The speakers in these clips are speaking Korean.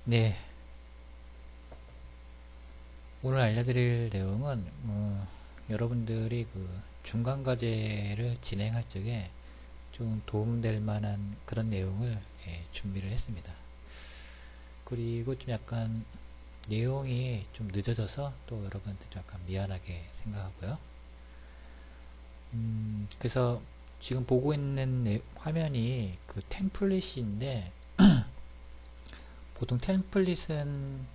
네, 오늘 알려드릴 내용은 여러분들이 그 중간 과제를 진행할 적에 좀 도움될 만한 그런 내용을 준비를 했습니다. 그리고 좀 약간 내용이 좀 늦어져서 또 여러분한테 좀 약간 미안하게 생각하고요. 그래서 지금 보고 있는 화면이 그 템플릿인데, 보통 템플릿은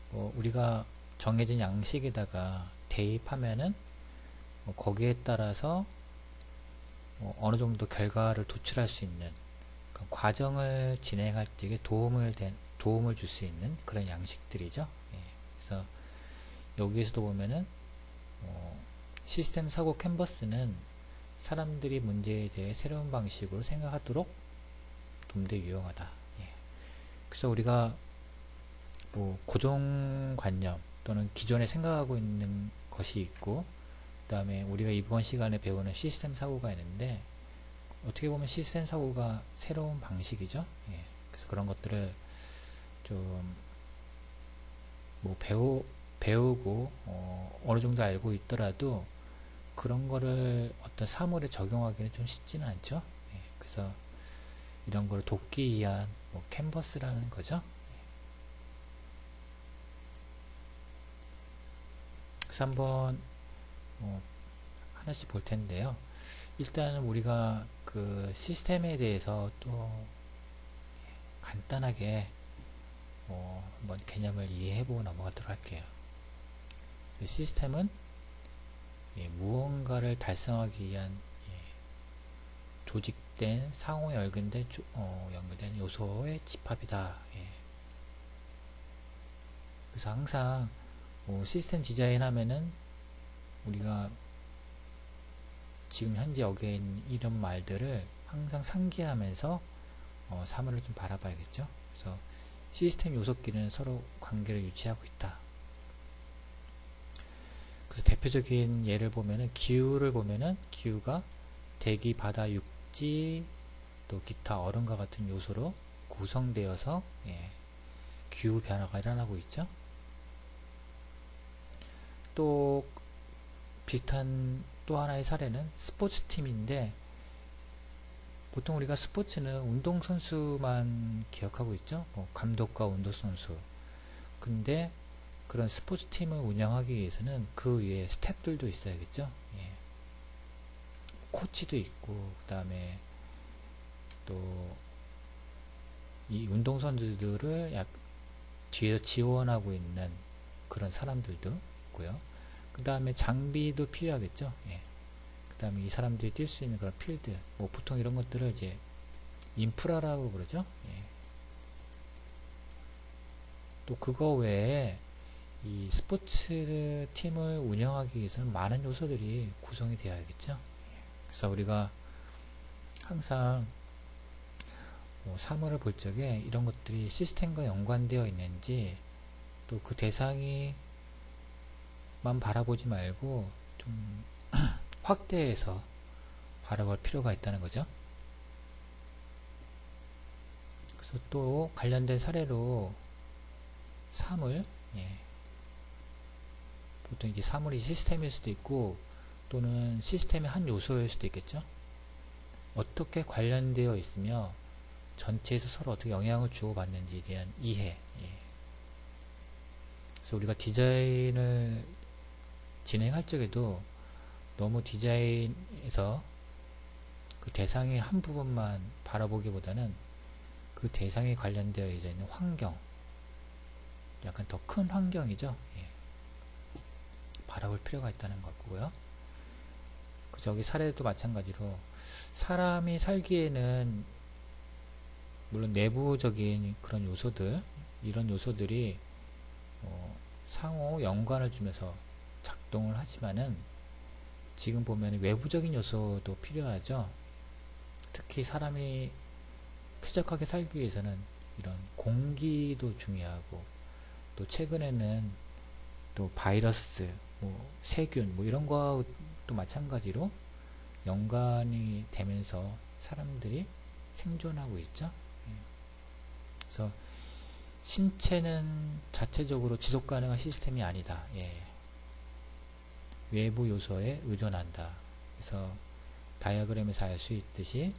뭐 우리가 정해진 양식에다가 대입하면은 뭐 거기에 따라서 뭐 어느 정도 결과를 도출할 수 있는 그 과정을 진행할 때 도움을 줄 수 있는 그런 양식들이죠. 그래서 여기에서도 보면은 시스템 사고 캔버스는 사람들이 문제에 대해 새로운 방식으로 생각하도록 돕는데 유용하다. 그래서 우리가 뭐 고정관념 또는 기존에 생각하고 있는 것이 있고, 그 다음에 우리가 이번 시간에 배우는 시스템 사고가 있는데, 어떻게 보면 시스템 사고가 새로운 방식이죠. 그래서 그런 것들을 좀 뭐 배우고 어느 정도 알고 있더라도 그런 거를 어떤 사물에 적용하기는 좀 쉽지는 않죠. 그래서 이런 걸 돕기 위한 뭐 캔버스라는 거죠. 그래서 한번 하나씩 볼 텐데요. 일단은 우리가 그 시스템에 대해서 또 간단하게 한번 개념을 이해해보고 넘어가도록 할게요. 시스템은 무언가를 달성하기 위한 조직된 상호 연결된 요소의 집합이다. 그래서 항상 시스템 디자인 하면은 우리가 지금 현재 여기에 있는 이런 말들을 항상 상기하면서 사물을 좀 바라봐야겠죠. 그래서 시스템 요소끼리는 서로 관계를 유지하고 있다. 그래서 대표적인 예를 보면은 기후를 보면은 기후가 대기, 바다, 육지, 또 기타 얼음과 같은 요소로 구성되어서 기후 변화가 일어나고 있죠. 또 비슷한 또 하나의 사례는 스포츠팀인데, 보통 우리가 스포츠는 운동선수만 기억하고 있죠. 감독과 운동선수. 근데 그런 스포츠팀을 운영하기 위해서는 그 위에 스태프들도 있어야겠죠. 코치도 있고, 그 다음에 또 이 운동선수들을 뒤에서 지원하고 있는 그런 사람들도 있고요. 그 다음에 장비도 필요하겠죠. 그 다음에 이 사람들이 뛸 수 있는 그런 필드, 뭐 보통 이런 것들을 이제 인프라라고 그러죠. 또 그거 외에 이 스포츠 팀을 운영하기 위해서는 많은 요소들이 구성이 되어야겠죠. 그래서 우리가 항상 사물을 볼 적에 이런 것들이 시스템과 연관되어 있는지, 또 그 대상이 만 바라보지 말고 좀 확대해서 바라볼 필요가 있다는 거죠. 그래서 또 관련된 사례로 사물, 보통 이제 사물이 시스템일 수도 있고 또는 시스템의 한 요소일 수도 있겠죠. 어떻게 관련되어 있으며 전체에서 서로 어떻게 영향을 주고받는지에 대한 이해. 그래서 우리가 디자인을 진행할 적에도 너무 디자인에서 그 대상의 한 부분만 바라보기보다는 그 대상에 관련되어 있는 환경, 약간 더 큰 환경이죠. 바라볼 필요가 있다는 거고요. 그래서 여기 사례도 마찬가지로 사람이 살기에는 물론 내부적인 그런 요소들, 이런 요소들이 상호 연관을 주면서 작동을 하지만은 지금 보면 외부적인 요소도 필요하죠. 특히 사람이 쾌적하게 살기 위해서는 이런 공기도 중요하고, 또 최근에는 또 바이러스, 뭐 세균, 뭐 이런 것도 마찬가지로 연관이 되면서 사람들이 생존하고 있죠. 그래서 신체는 자체적으로 지속 가능한 시스템이 아니다. 예. 외부 요소에 의존한다. 그래서 다이어그램에서 알 수 있듯이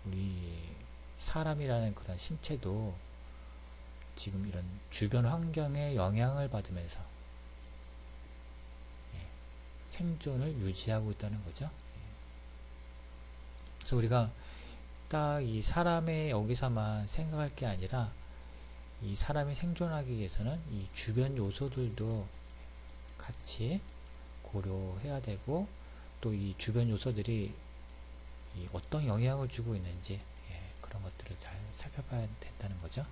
우리 사람이라는 그런 신체도 지금 이런 주변 환경에 영향을 받으면서 생존을 유지하고 있다는 거죠. 그래서 우리가 딱 이 사람의 여기서만 생각할 게 아니라 이 사람이 생존하기 위해서는 이 주변 요소들도 같이 고려해야 되고, 또 이 주변 요소들이 이 어떤 영향을 주고 있는지 그런 것들을 잘 살펴봐야 된다는 거죠.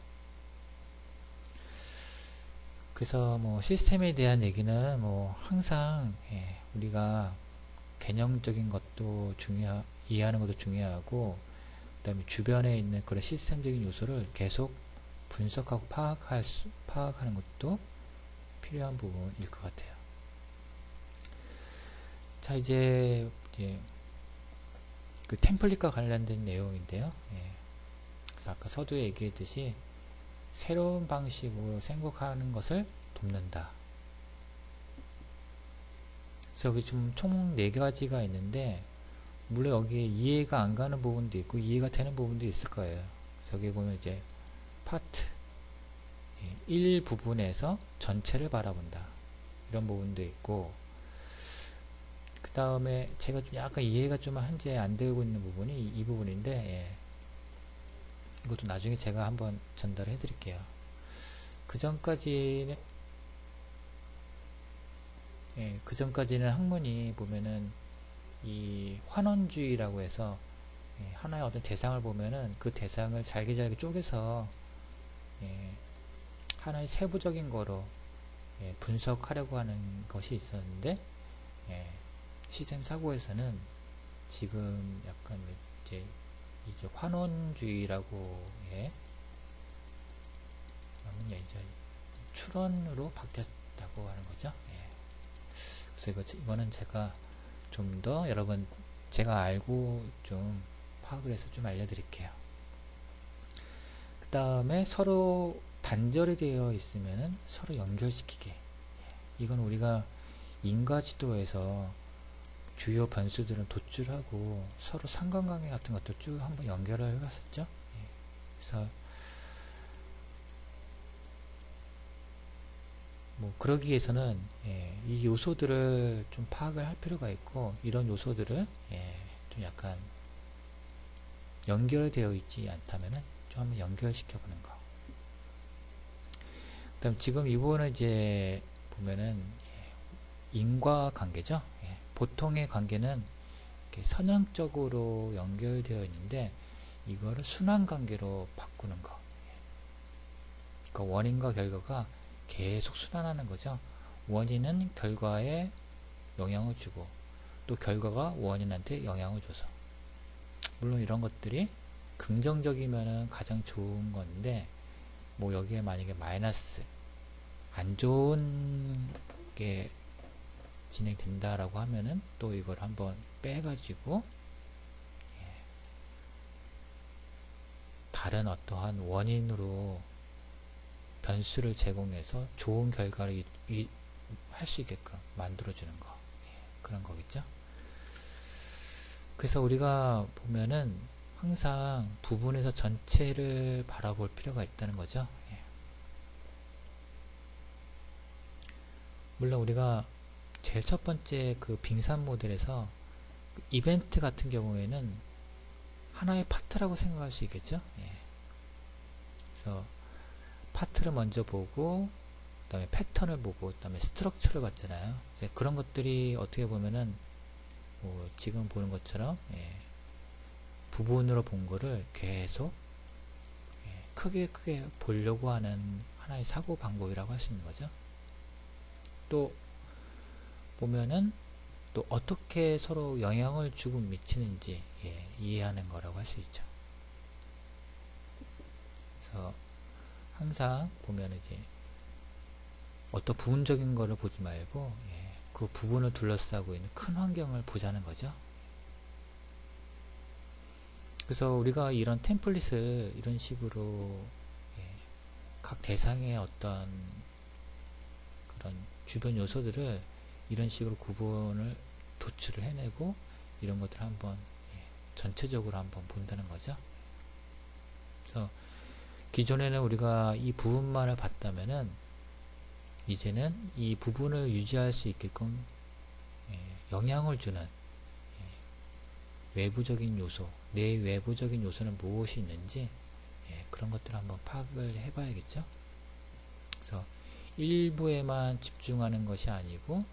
그래서 뭐 시스템에 대한 얘기는 뭐 항상 우리가 개념적인 것도 이해하는 것도 중요하고, 그 다음에 주변에 있는 그런 시스템적인 요소를 계속 분석하고 파악하는 것도 필요한 부분일 것 같아요. 자, 이제 그 템플릿과 관련된 내용인데요. 그래서 아까 서두에 얘기했듯이 새로운 방식으로 생각하는 것을 돕는다. 그래서 여기 좀 총 4가지가 있는데, 물론 여기에 이해가 안 가는 부분도 있고 이해가 되는 부분도 있을 거예요. 그래서 여기 보면 이제 파트 1 부분에서 전체를 바라본다, 이런 부분도 있고, 그 다음에 제가 좀 약간 이해가 좀 현재 안 되고 있는 부분이 이 부분인데, 이것도 나중에 제가 한번 전달해 드릴게요. 그 전까지는 학문이 보면은 이 환원주의라고 해서 하나의 어떤 대상을 보면은 그 대상을 잘게 쪼개서 하나의 세부적인 거로 분석하려고 하는 것이 있었는데, 시스템 사고에서는 지금 약간 이제 환원주의라고 이제 추론으로 바뀌었다고 하는 거죠. 그래서 이거는 제가 좀 더 여러분 제가 알고 좀 파악을 해서 좀 알려드릴게요. 그 다음에 서로 단절이 되어 있으면은 서로 연결시키게. 이건 우리가 인과지도에서 주요 변수들은 도출하고 서로 상관관계 같은 것도 쭉 한번 연결을 해봤었죠. 그래서 뭐 그러기 위해서는 이 요소들을 좀 파악을 할 필요가 있고, 이런 요소들을 좀 약간 연결되어 있지 않다면은 좀 한번 연결시켜 보는 거. 그 다음 지금 이 부분은 이제 보면은 인과관계죠. 보통의 관계는 이렇게 선형적으로 연결되어 있는데, 이거를 순환관계로 바꾸는 거. 그러니까 원인과 결과가 계속 순환하는 거죠. 원인은 결과에 영향을 주고, 또 결과가 원인한테 영향을 줘서, 물론 이런 것들이 긍정적이면은 가장 좋은 건데, 뭐 여기에 만약에 마이너스 안 좋은 게 진행된다라고 하면은 또 이걸 한번 빼가지고 다른 어떠한 원인으로 변수를 제공해서 좋은 결과를 할 수 있게끔 만들어주는 거, 그런 거겠죠. 그래서 우리가 보면은 항상 부분에서 전체를 바라볼 필요가 있다는 거죠. 물론 우리가 제일 첫 번째 그 빙산 모델에서 이벤트 같은 경우에는 하나의 파트라고 생각할 수 있겠죠. 그래서 파트를 먼저 보고, 그 다음에 패턴을 보고, 그 다음에 스트럭처를 봤잖아요. 그런 것들이 어떻게 보면은 뭐 지금 보는 것처럼 부분으로 본 거를 계속 크게 보려고 하는 하나의 사고 방법이라고 할 수 있는 거죠. 또 보면은 또 어떻게 서로 영향을 주고 미치는지 이해하는 거라고 할 수 있죠. 그래서 항상 보면 이제 어떤 부분적인 거를 보지 말고 그 부분을 둘러싸고 있는 큰 환경을 보자는 거죠. 그래서 우리가 이런 템플릿을 이런 식으로 각 대상의 어떤 그런 주변 요소들을 이런 식으로 구분을 도출을 해내고 이런 것들을 한번 전체적으로 한번 본다는 거죠. 그래서 기존에는 우리가 이 부분만을 봤다면은 이제는 이 부분을 유지할 수 있게끔 영향을 주는 외부적인 요소, 내 외부적인 요소는 무엇이 있는지 그런 것들을 한번 파악을 해봐야겠죠. 그래서 일부에만 집중하는 것이 아니고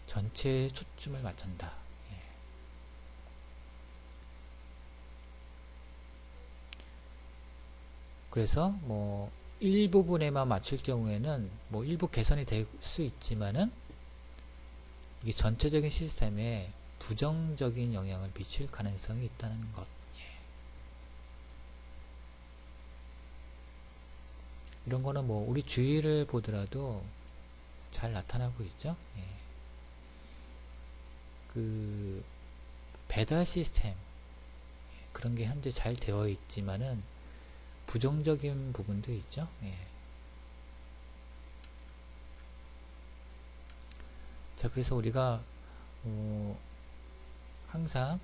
전체에 초점을 맞춘다. 그래서 뭐 일부분에만 맞출 경우에는 뭐 일부 개선이 될 수 있지만은 이게 전체적인 시스템에 부정적인 영향을 미칠 가능성이 있다는 것. 이런 거는 뭐 우리 주위를 보더라도 잘 나타나고 있죠. 그 배달 시스템 그런 게 현재 잘 되어 있지만은 부정적인 부분도 있죠. 자, 그래서 우리가 항상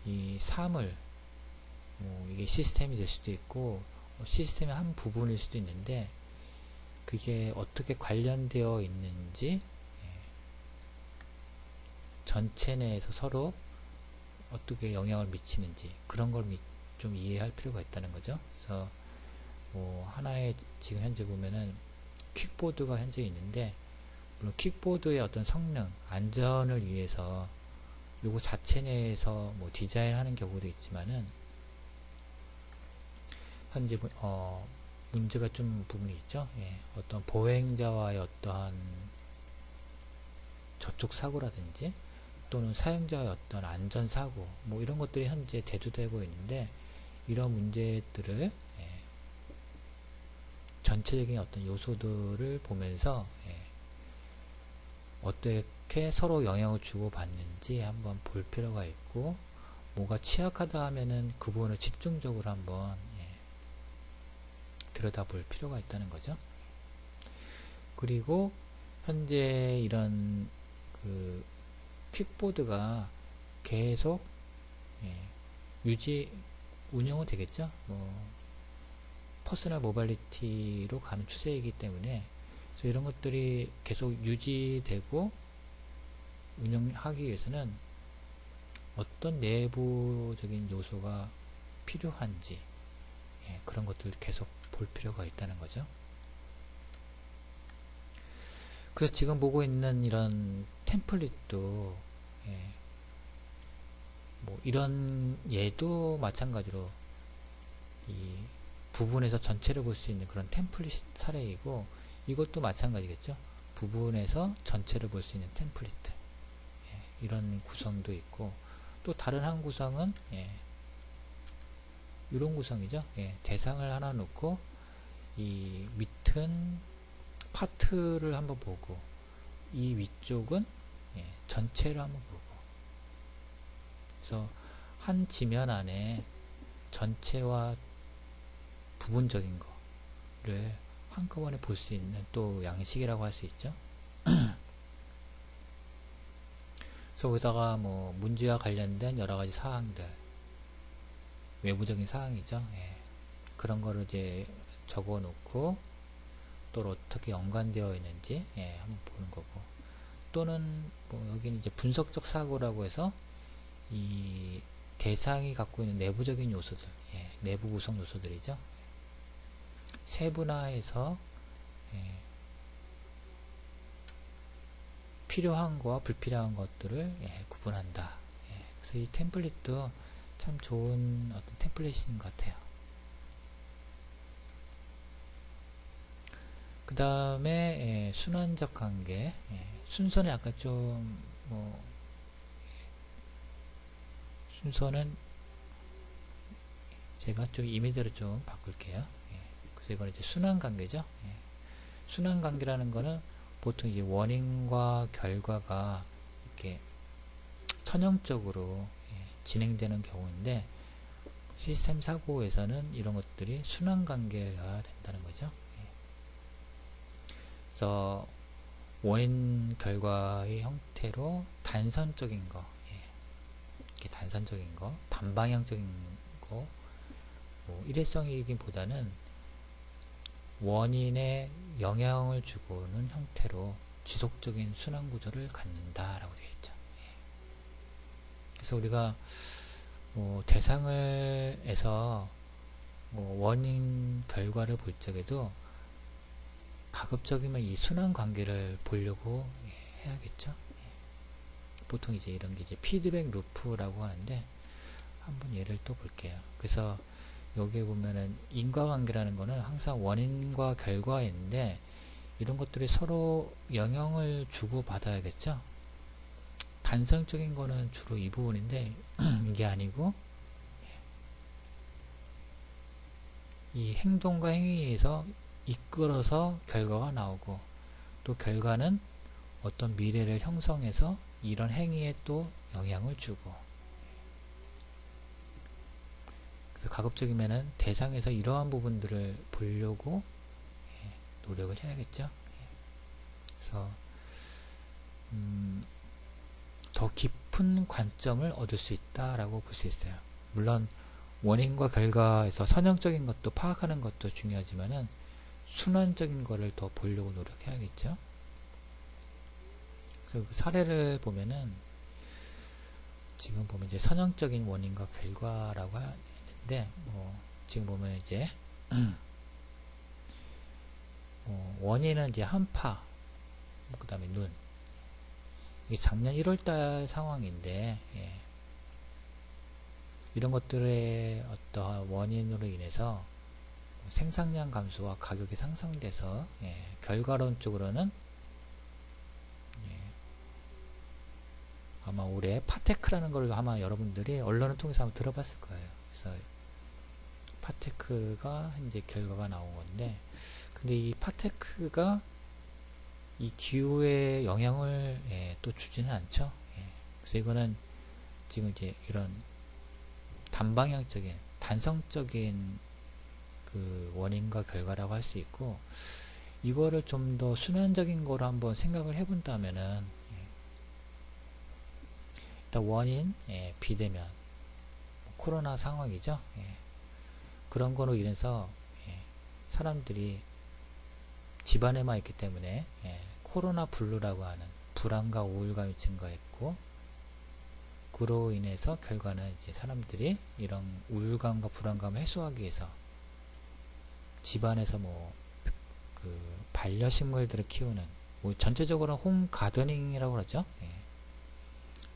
이 사물 이게 시스템이 될 수도 있고 시스템의 한 부분일 수도 있는데 그게 어떻게 관련되어 있는지 전체 내에서 서로 어떻게 영향을 미치는지 그런 걸 좀 이해할 필요가 있다는 거죠. 그래서 뭐 하나의 지금 현재 보면은 킥보드가 현재 있는데 물론 킥보드의 어떤 성능, 안전을 위해서 요거 자체 내에서 뭐 디자인하는 경우도 있지만은 현재 문제가 좀 부분이 있죠. 어떤 보행자와의 어떠한 접촉 사고라든지 또는 사용자의 어떤 안전 사고 뭐 이런 것들이 현재 대두되고 있는데 이런 문제들을 전체적인 어떤 요소들을 보면서 어떻게 서로 영향을 주고 받는지 한번 볼 필요가 있고 뭐가 취약하다 하면은 그 부분을 집중적으로 한번 들여다볼 필요가 있다는 거죠. 그리고 현재 이런 그 킥보드가 계속 운영은 되겠죠. 뭐 퍼스널 모빌리티로 가는 추세이기 때문에 그래서 이런 것들이 계속 유지되고 운영하기 위해서는 어떤 내부적인 요소가 필요한지 그런 것들을 계속 볼 필요가 있다는 거죠. 그래서 지금 보고 있는 이런 템플릿도 뭐 이런 얘도 마찬가지로 이 부분에서 전체를 볼 수 있는 그런 템플릿 사례이고 이것도 마찬가지겠죠. 부분에서 전체를 볼 수 있는 템플릿 이런 구성도 있고 또 다른 한 구성은 이런 구성이죠. 대상을 하나 놓고 이 밑은 파트를 한번 보고 이 위쪽은 전체를 한번 보고 그래서 한 지면 안에 전체와 부분적인 거를 한꺼번에 볼 수 있는 또 양식이라고 할 수 있죠. 그래서 거기다가 뭐 문제와 관련된 여러 가지 사항들 외부적인 사항이죠. 그런 거를 이제 적어 놓고 또 어떻게 연관되어 있는지 한번 보는 거고 또는 뭐 여기는 이제 분석적 사고라고 해서 이 대상이 갖고 있는 내부적인 요소들 내부 구성 요소들이죠. 세분화해서 필요한 거와 불필요한 것들을 구분한다. 그래서 이 템플릿도 참 좋은 어떤 템플릿인 것 같아요. 그 다음에 순환적 관계 순서는 약간 좀 뭐 순서는 제가 좀 임의대로 좀 바꿀게요. 그래서 이거는 이제 순환 관계죠. 순환 관계라는 거는 보통 이제 원인과 결과가 이렇게 선형적으로 진행되는 경우인데 시스템 사고에서는 이런 것들이 순환 관계가 된다는 거죠. 그래서 원인 결과의 형태로 단선적인 거, 이렇게 단선적인 거, 단방향적인 거, 뭐 일회성이기보다는 원인에 영향을 주고는 형태로 지속적인 순환 구조를 갖는다라고 되어 있죠. 그래서 우리가 뭐 대상을 해서 뭐 원인 결과를 볼 적에도 가급적이면 이 순환 관계를 보려고 해야겠죠. 보통 이제 이런 게 이제 피드백 루프라고 하는데 한번 예를 또 볼게요. 그래서 여기에 보면은 인과관계라는 거는 항상 원인과 결과인데 이런 것들이 서로 영향을 주고 받아야겠죠. 단성적인 거는 주로 이 부분인데 이게 아니고 이 행동과 행위에서 이끌어서 결과가 나오고 또 결과는 어떤 미래를 형성해서 이런 행위에 또 영향을 주고 가급적이면은 대상에서 이러한 부분들을 보려고 노력을 해야겠죠. 그래서 더 깊은 관점을 얻을 수 있다라고 볼 수 있어요. 물론 원인과 결과에서 선형적인 것도 파악하는 것도 중요하지만은 순환적인 거를 더 보려고 노력해야겠죠. 그래서 그 사례를 보면은 지금 보면 이제 선형적인 원인과 결과라고 하는데 뭐 지금 보면 이제 원인은 이제 한파, 그 다음에 눈. 이게 작년 1월달 상황인데 이런 것들의 어떠한 원인으로 인해서 생산량 감소와 가격이 상승돼서 결과론적으로는 아마 올해 파테크라는 걸 아마 여러분들이 언론을 통해서 한번 들어봤을 거예요. 그래서 파테크가 이제 결과가 나온 건데, 근데 이 파테크가 이 기후에 영향을 또 주지는 않죠. 그래서 이거는 지금 이제 이런 단방향적인, 단성적인 그 원인과 결과라고 할 수 있고, 이거를 좀 더 순환적인 거로 한번 생각을 해본다면은 일단 원인, 비대면, 코로나 상황이죠. 그런 거로 인해서 사람들이 집안에만 있기 때문에 코로나 블루라고 하는 불안과 우울감이 증가했고, 그로 인해서 결과는 이제 사람들이 이런 우울감과 불안감을 해소하기 위해서 집안에서 뭐 그 반려식물들을 키우는, 뭐 전체적으로 홈 가드닝이라고 그러죠.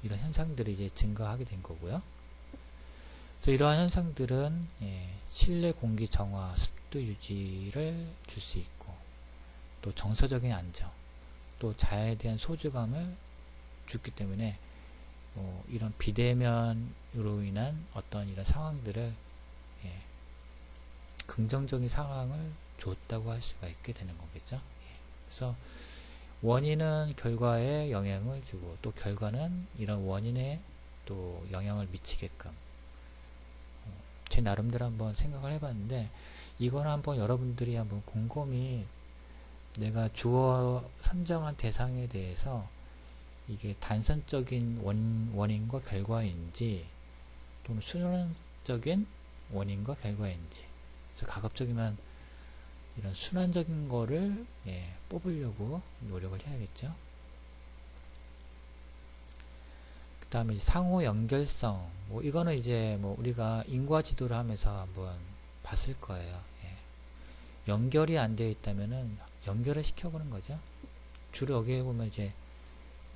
이런 현상들이 이제 증가하게 된 거고요. 그래서 이러한 현상들은 실내 공기 정화, 습도 유지를 줄 수 있고, 또 정서적인 안정, 또 자연에 대한 소중함을 주기 때문에 이런 비대면으로 인한 어떤 이런 상황들을 긍정적인 상황을 줬다고 할 수가 있게 되는 거겠죠. 그래서 원인은 결과에 영향을 주고, 또 결과는 이런 원인에 또 영향을 미치게끔 제 나름대로 한번 생각을 해봤는데, 이건 한번 여러분들이 한번 곰곰이 내가 주어 선정한 대상에 대해서 이게 단선적인 원인과 결과인지 또는 순환적인 원인과 결과인지, 그래서 가급적이면 이런 순환적인 거를 뽑으려고 노력을 해야겠죠. 그 다음에 상호 연결성, 뭐 이거는 이제 뭐 우리가 인과 지도를 하면서 한번 봤을 거예요. 연결이 안 되어 있다면은 연결을 시켜보는 거죠. 주로 여기에 보면 이제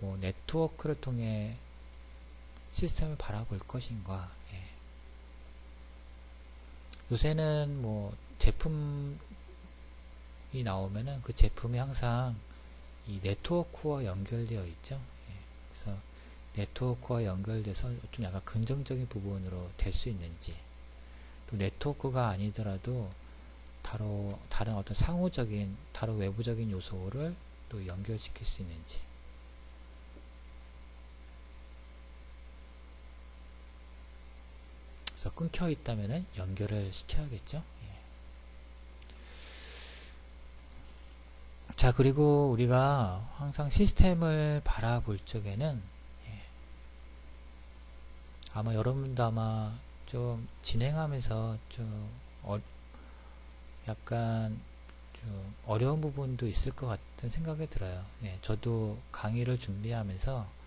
뭐 네트워크를 통해 시스템을 바라볼 것인가. 요새는 뭐 제품이 나오면은 그 제품이 항상 이 네트워크와 연결되어 있죠. 그래서 네트워크와 연결돼서 좀 약간 긍정적인 부분으로 될 수 있는지, 또 네트워크가 아니더라도 다른 어떤 상호적인, 다른 외부적인 요소를 또 연결시킬 수 있는지. 그래서 끊겨 있다면 연결을 시켜야겠죠. 예. 자, 그리고 우리가 항상 시스템을 바라볼 적에는 아마 여러분도 아마 좀 진행하면서 좀 약간 좀 어려운 부분도 있을 것 같은 생각이 들어요. 예, 저도 강의를 준비하면서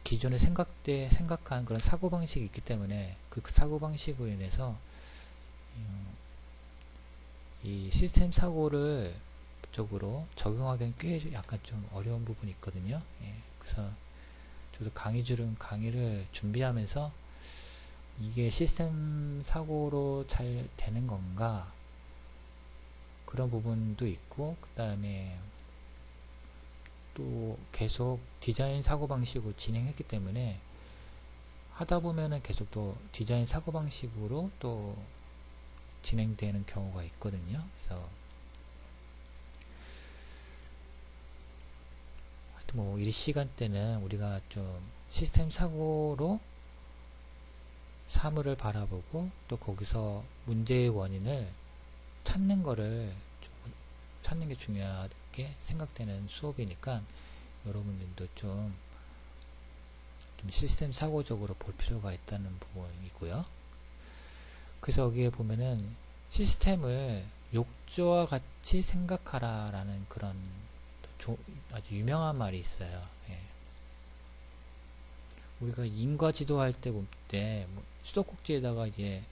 기존에 생각한 그런 사고방식이 있기 때문에 그 사고방식으로 인해서 이 시스템 사고를 쪽으로 적용하기엔 꽤 약간 좀 어려운 부분이 있거든요. 예, 그래서 저도 강의를 준비하면서 이게 시스템 사고로 잘 되는 건가 그런 부분도 있고, 그 다음에 또 계속 디자인 사고방식으로 진행했기 때문에 하다 보면은 계속 또 디자인 사고방식으로 또 진행되는 경우가 있거든요. 그래서 하여튼 뭐 이 시간대는 우리가 좀 시스템 사고로 사물을 바라보고 또 거기서 문제의 원인을 찾는 게 중요하게 생각되는 수업이니까 여러분들도 좀 시스템 사고적으로 볼 필요가 있다는 부분이고요. 그래서 여기에 보면은 시스템을 욕조와 같이 생각하라 라는 그런 아주 유명한 말이 있어요. 예. 우리가 인과지도 할 때 볼 때 뭐 수도꼭지에다가 이제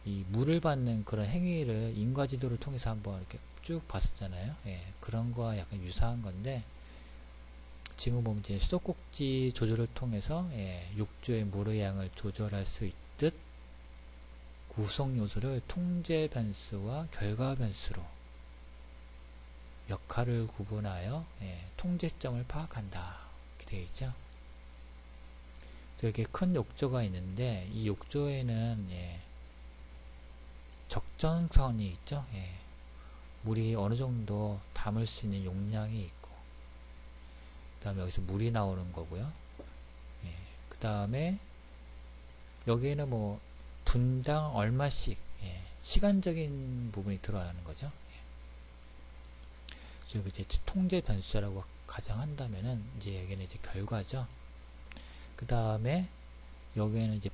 이 물을 받는 그런 행위를 인과지도를 통해서 한번 이렇게 쭉 봤었잖아요. 예, 그런 거와 약간 유사한 건데, 지금 보면 이제 수도꼭지 조절을 통해서 욕조의 물의 양을 조절할 수 있듯 구성 요소를 통제 변수와 결과 변수로 역할을 구분하여 통제점을 파악한다. 이렇게 되어 있죠. 이렇게 큰 욕조가 있는데 이 욕조에는 적정선이 있죠. 물이 어느 정도 담을 수 있는 용량이 있고, 그 다음에 여기서 물이 나오는 거고요. 그 다음에 여기에는 뭐 분당 얼마씩 시간적인 부분이 들어가는 거죠. 그리고 이제 통제 변수라고 가정한다면은 이제 여기는 이제 결과죠. 그 다음에 여기에는 이제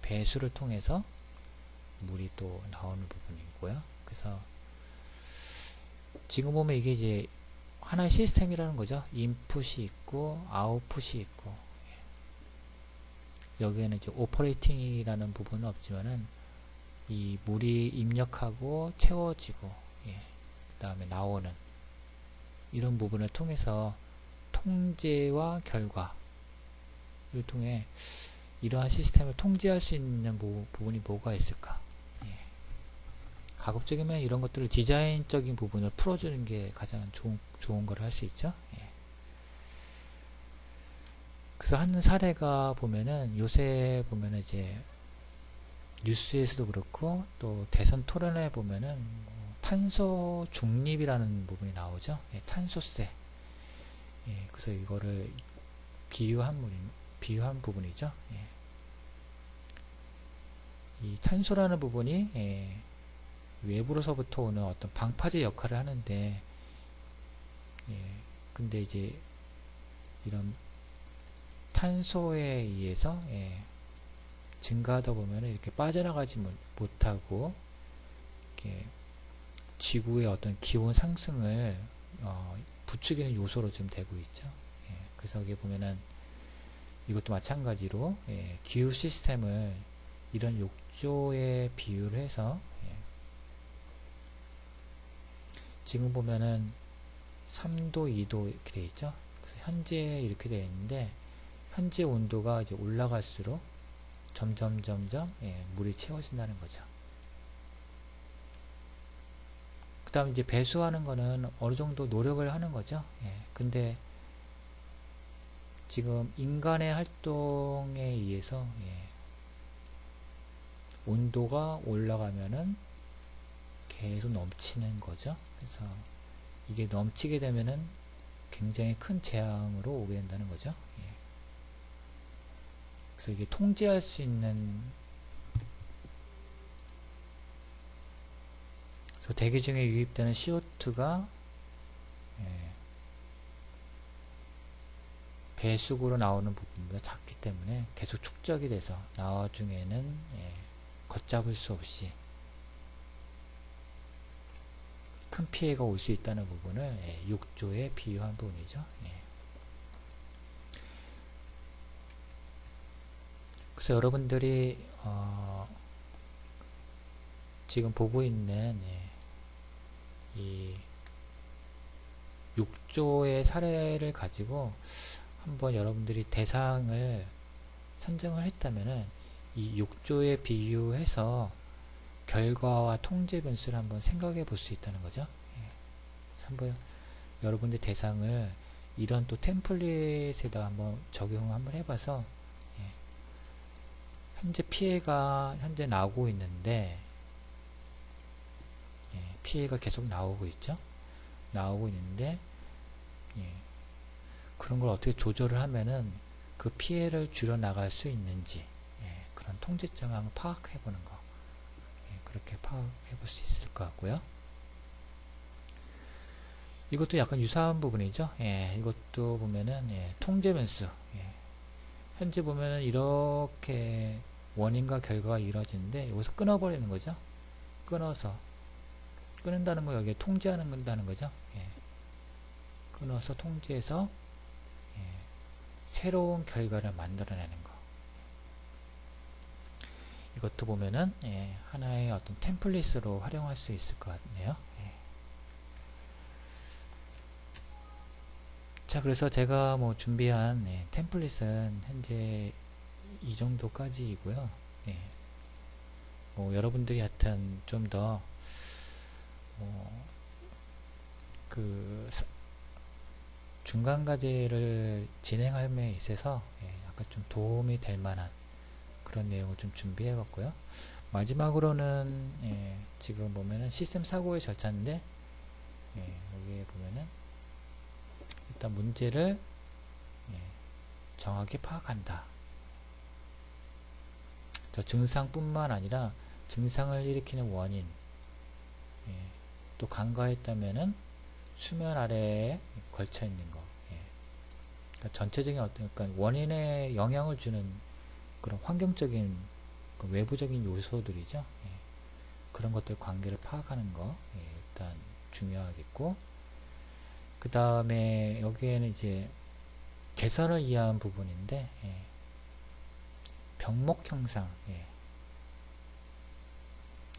배수를 통해서 물이 또 나오는 부분이고요. 그래서 지금 보면 이게 이제 하나의 시스템이라는 거죠. 인풋이 있고 아웃풋이 있고, 여기에는 이제 오퍼레이팅이라는 부분은 없지만은 이 물이 입력하고 채워지고 그 다음에 나오는 이런 부분을 통해서 통제와 결과를 통해 이러한 시스템을 통제할 수 있는 부분이 뭐가 있을까? 가급적이면 이런 것들을 디자인적인 부분을 풀어주는 게 가장 좋은 걸 할 수 있죠. 그래서 한 사례가 보면은 요새 보면은 이제 뉴스에서도 그렇고 또 대선 토론에 보면은 탄소 중립이라는 부분이 나오죠. 탄소세. 그래서 이거를 비유한 부분이죠. 이 탄소라는 부분이 외부로서부터 오는 어떤 방파제 역할을 하는데, 근데 이제 이런 탄소에 의해서 증가하다 보면 이렇게 빠져나가지 못하고 이렇게 지구의 어떤 기온 상승을 부추기는 요소로 좀 되고 있죠. 그래서 여기 보면은 이것도 마찬가지로 기후 시스템을 이런 욕조에 비유를 해서 지금 보면은 3도, 2도 이렇게 되어 있죠. 그래서 현재 이렇게 되어 있는데 현재 온도가 이제 올라갈수록 점점 물이 채워진다는 거죠. 그 다음 이제 배수하는 거는 어느 정도 노력을 하는 거죠. 근데 지금 인간의 활동에 의해서 온도가 올라가면은 계속 넘치는 거죠. 그래서 이게 넘치게 되면은 굉장히 큰 재앙으로 오게 된다는 거죠. 그래서 이게 통제할 수 있는, 그래서 대기 중에 유입되는 CO2가 배수구로 나오는 부분보다 작기 때문에 계속 축적이 돼서 나중에는 걷잡을 수 없이 큰 피해가 올 수 있다는 부분을 욕조에 비유한 부분이죠. 그래서 여러분들이 지금 보고 있는 이 욕조의 사례를 가지고 한번 여러분들이 대상을 선정을 했다면은 이 욕조에 비유해서 결과와 통제 변수를 한번 생각해 볼 수 있다는 거죠. 한번 여러분들 대상을 이런 또 템플릿에다 한번 적용 한번 해봐서 현재 피해가 현재 나오고 있는데 피해가 계속 나오고 있죠. 나오고 있는데 그런 걸 어떻게 조절을 하면은 그 피해를 줄여 나갈 수 있는지 그런 통제점을 한번 파악해 보는 거, 그렇게 파악해 볼 수 있을 것 같고요. 이것도 약간 유사한 부분이죠. 이것도 보면은 통제 변수, 현재 보면은 이렇게 원인과 결과가 이루어지는데 여기서 끊어버리는 거죠. 끊는다는 거 여기에 통제한다는 거죠. 끊어서 통제해서 새로운 결과를 만들어내는 거. 이것도 보면은 하나의 어떤 템플릿으로 활용할 수 있을 것 같네요. 자, 그래서 제가 뭐 준비한 템플릿은 현재 이 정도까지이고요. 뭐 여러분들이 하여튼 좀 더 그 중간과제를 진행함에 있어서 약간 좀 도움이 될 만한 그런 내용을 좀 준비해 봤고요. 마지막으로는 지금 보면은 시스템 사고의 절차인데 여기에 보면은 일단 문제를 정확히 파악한다. 저 증상뿐만 아니라 증상을 일으키는 원인, 또 간과했다면은 수면 아래에 걸쳐 있는 거, 그러니까 전체적인 어떤 원인에 영향을 주는 그런 환경적인 그 외부적인 요소들이죠. 그런 것들 관계를 파악하는 거 일단 중요하겠고, 그 다음에 여기에는 이제 개선을 이해한 부분인데 병목 형상,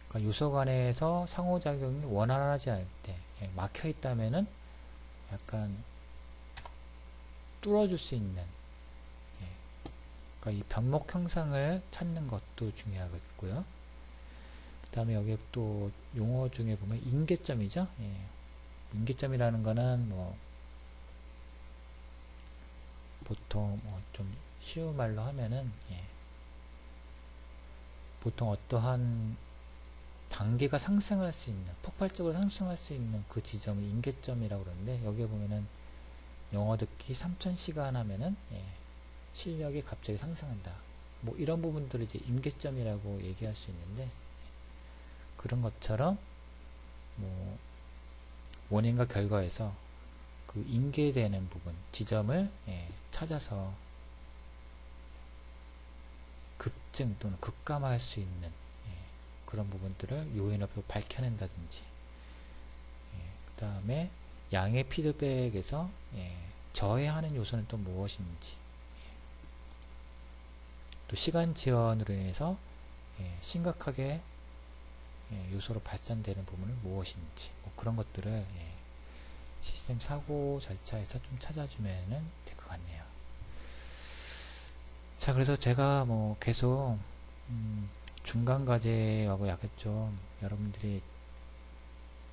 그러니까 요소 간에서 상호작용이 원활하지 않을 때 막혀 있다면은 약간 뚫어줄 수 있는, 그러니까 이 병목 형상을 찾는 것도 중요하겠고요. 그 다음에 여기 또 용어 중에 보면 인계점이죠. 인계점이라는 거는 뭐 보통 뭐 좀 쉬운 말로 하면은 보통 어떠한 단계가 상승할 수 있는, 폭발적으로 상승할 수 있는 그 지점을 인계점이라고 그러는데, 여기에 보면은 영어 듣기 3000시간 하면은 실력이 갑자기 상승한다. 뭐 이런 부분들을 이제 인계점이라고 얘기할 수 있는데, 그런 것처럼 뭐 원인과 결과에서 그 인계되는 부분, 지점을 찾아서 급증 또는 급감할 수 있는 그런 부분들을 요인을 밝혀낸다든지, 그 다음에 양의 피드백에서 저해하는 요소는 또 무엇인지, 또 시간 지연으로 인해서 심각하게 요소로 발산되는 부분은 무엇인지, 뭐 그런 것들을 시스템 사고 절차에서 좀 찾아주면 될 것 같네요. 자, 그래서 제가 뭐 계속 중간 과제하고 약간 좀 여러분들이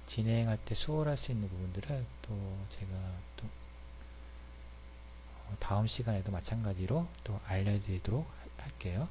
진행할 때 수월할 수 있는 부분들을 또 제가 또 다음 시간에도 마찬가지로 또 알려드리도록 할게요.